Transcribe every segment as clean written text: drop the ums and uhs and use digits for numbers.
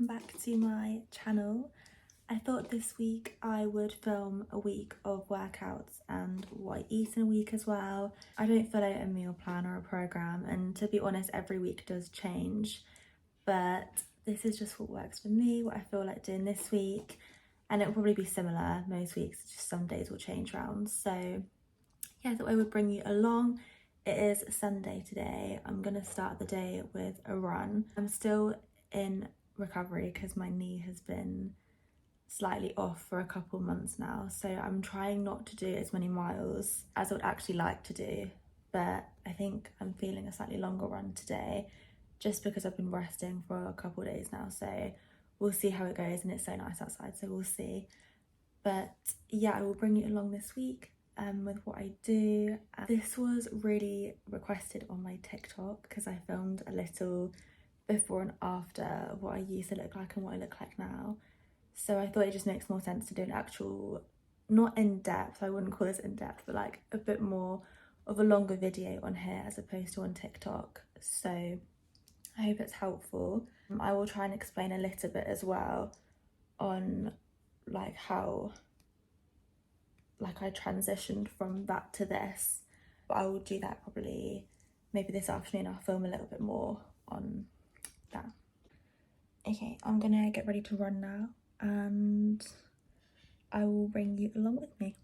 welcome back to my channel. I thought this week I would film a week of workouts and what I eat in a week as well. I don't follow a meal plan or a program, and to be honest, every week does change, but this is just what works for me, what I feel like doing this week, and it'll probably be similar most weeks, just some days will change around. So yeah, I thought I would bring you along. It is Sunday today. I'm gonna start the day with a run. I'm still in recovery because my knee has been slightly off for a couple months now, so I'm trying not to do as many miles as I would actually like to do, but I think I'm feeling a slightly longer run today just because I've been resting for a couple of days now, so we'll see how it goes. And it's so nice outside, so we'll see. But yeah, I will bring you along this week with what I do. This was really requested on my TikTok because I filmed a little before and after of what I used to look like and what I look like now. So I thought it just makes more sense to do an actual, not in depth, I wouldn't call this in depth, but like a bit more of a longer video on here as opposed to on TikTok. So I hope it's helpful. I will try and explain a little bit as well on like how I transitioned from that to this, but I will do that probably maybe this afternoon. I'll film a little bit more on that. Okay, I'm gonna get ready to run now and I will bring you along with me.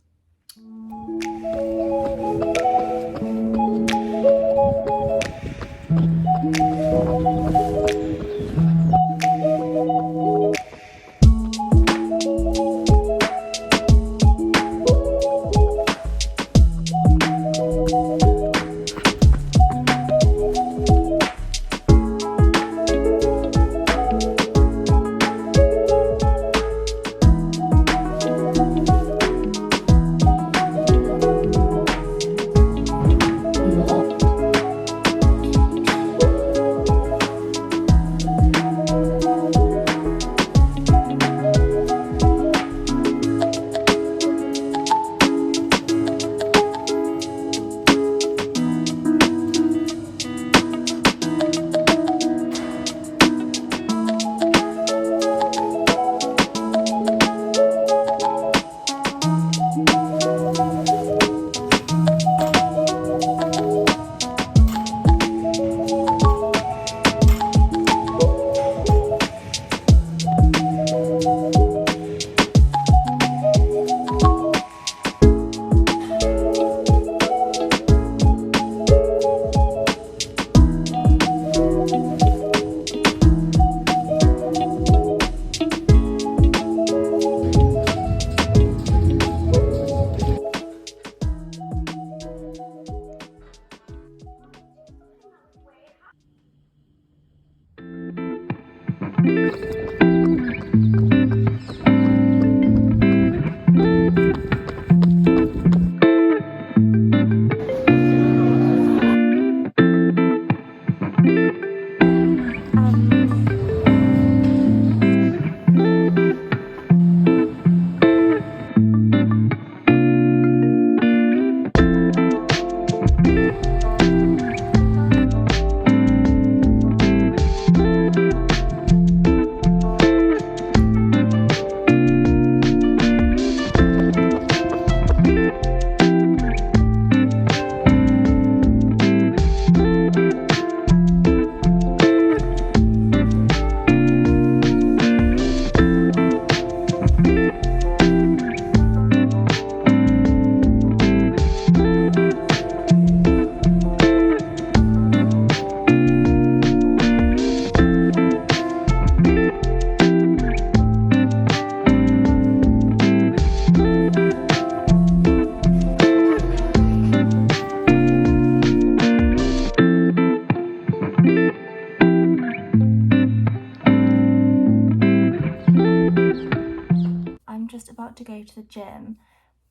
I'm just about to go to the gym,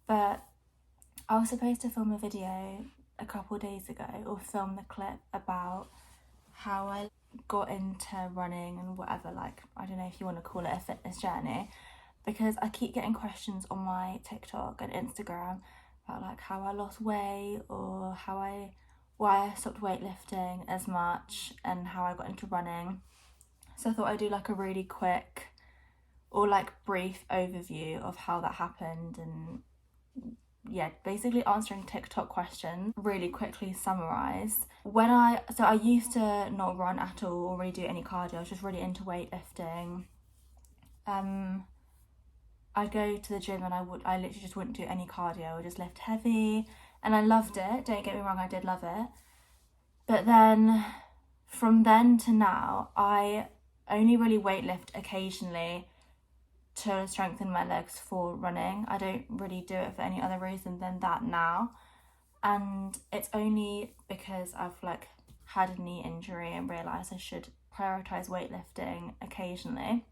but I was supposed to film a video a couple days ago, or film the clip about how I got into running and whatever, like, I don't know if you want to call it a fitness journey, because I keep getting questions on my TikTok and Instagram about like how I lost weight or why I stopped weightlifting as much and how I got into running. So I thought I'd do like a really quick or like brief overview of how that happened, and yeah, basically answering TikTok questions. Really quickly summarised. I used to not run at all or really do any cardio. I was just really into weightlifting. I'd go to the gym and I literally just wouldn't do any cardio. I would just lift heavy, and I loved it. Don't get me wrong, I did love it. But then from then to now, I only really weightlift occasionally to strengthen my legs for running. I don't really do it for any other reason than that now. And it's only because I've like had a knee injury and realised I should prioritise weightlifting occasionally.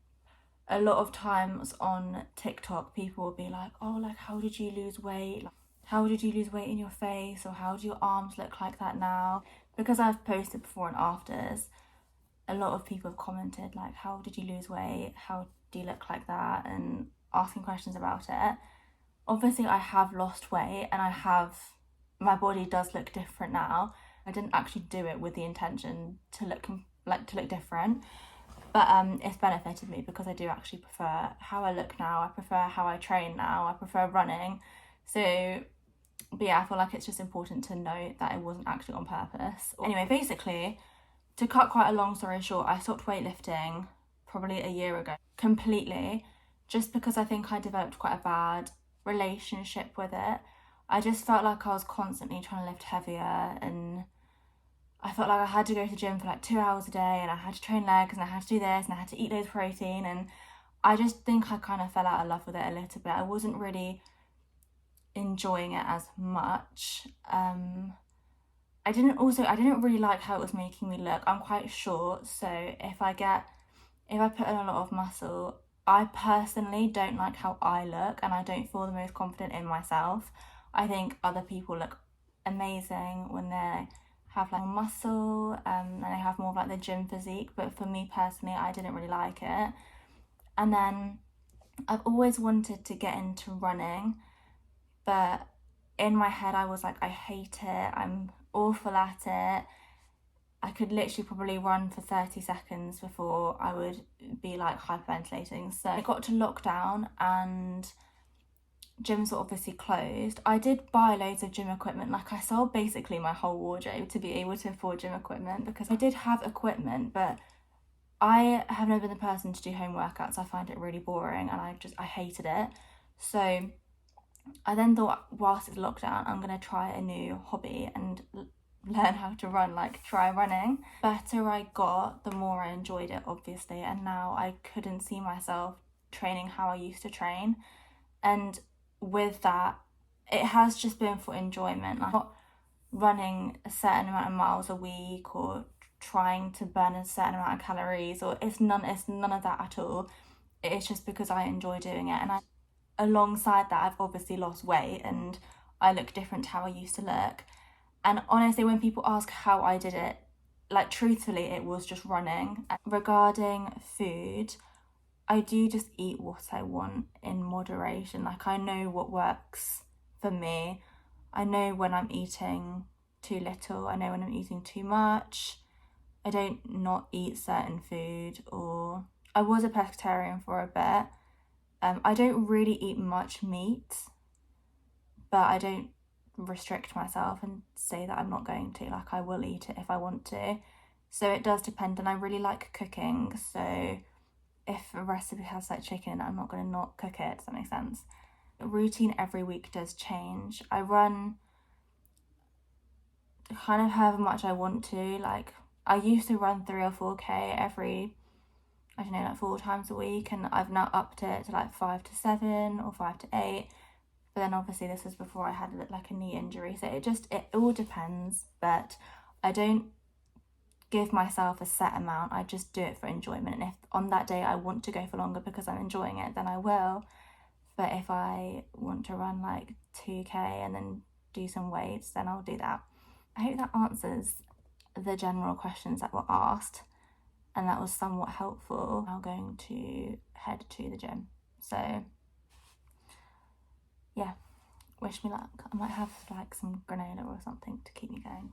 A lot of times on TikTok, people will be like, oh, like, how did you lose weight? Like, how did you lose weight in your face? Or how do your arms look like that now? Because I've posted before and afters, a lot of people have commented like, how did you lose weight? How do you look like that? And asking questions about it. Obviously, I have lost weight and my body does look different now. I didn't actually do it with the intention to look different. But it's benefited me because I do actually prefer how I look now. I prefer how I train now. I prefer running. So, but yeah, I feel like it's just important to note that it wasn't actually on purpose. Anyway, basically, to cut quite a long story short, I stopped weightlifting probably a year ago completely, just because I think I developed quite a bad relationship with it. I just felt like I was constantly trying to lift heavier, and I felt like I had to go to the gym for like 2 hours a day, and I had to train legs, and I had to do this, and I had to eat loads of protein, and I just think I kind of fell out of love with it a little bit. I wasn't really enjoying it as much. I didn't really like how it was making me look. I'm quite short, so if I put in a lot of muscle, I personally don't like how I look, and I don't feel the most confident in myself. I think other people look amazing when they have like more muscle, and they have more of like the gym physique, but for me personally, I didn't really like it. And then I've always wanted to get into running, but in my head I was like, I hate it, I'm awful at it. I could literally probably run for 30 seconds before I would be like hyperventilating. So I got to lockdown and gyms were obviously closed. I did buy loads of gym equipment. Like, I sold basically my whole wardrobe to be able to afford gym equipment, because I did have equipment, but I have never been the person to do home workouts. I find it really boring, and I hated it. So I then thought, whilst it's lockdown, I'm gonna try a new hobby and learn how to run, like try running. The better I got, the more I enjoyed it, obviously, and now I couldn't see myself training how I used to train. And with that, it has just been for enjoyment. Like, not running a certain amount of miles a week or trying to burn a certain amount of calories, or it's none of that at all. It is just because I enjoy doing it, and alongside that, I've obviously lost weight and I look different to how I used to look. And honestly, when people ask how I did it, like, truthfully, it was just running. Regarding food, I do just eat what I want in moderation. Like, I know what works for me. I know when I'm eating too little. I know when I'm eating too much. I don't not eat certain food. Or I was a pescatarian for a bit. I don't really eat much meat, but I don't restrict myself and say that I'm not going to. Like, I will eat it if I want to. So it does depend, and I really like cooking, so if a recipe has like chicken, I'm not going to not cook it. Does that make sense? The routine every week does change. I run kind of however much I want to. Like, I used to run 3 or 4K every, I don't know, like 4 times a week, and I've now upped it to like 5 to 7 or 5 to 8. But then obviously this was before I had like a knee injury, so it all depends. But I don't give myself a set amount. I just do it for enjoyment, and if on that day I want to go for longer because I'm enjoying it, then I will. But if I want to run like 2K and then do some weights, then I'll do that. I hope that answers the general questions that were asked, and that was somewhat helpful. I'm going to head to the gym, so yeah, wish me luck. I might have like some granola or something to keep me going.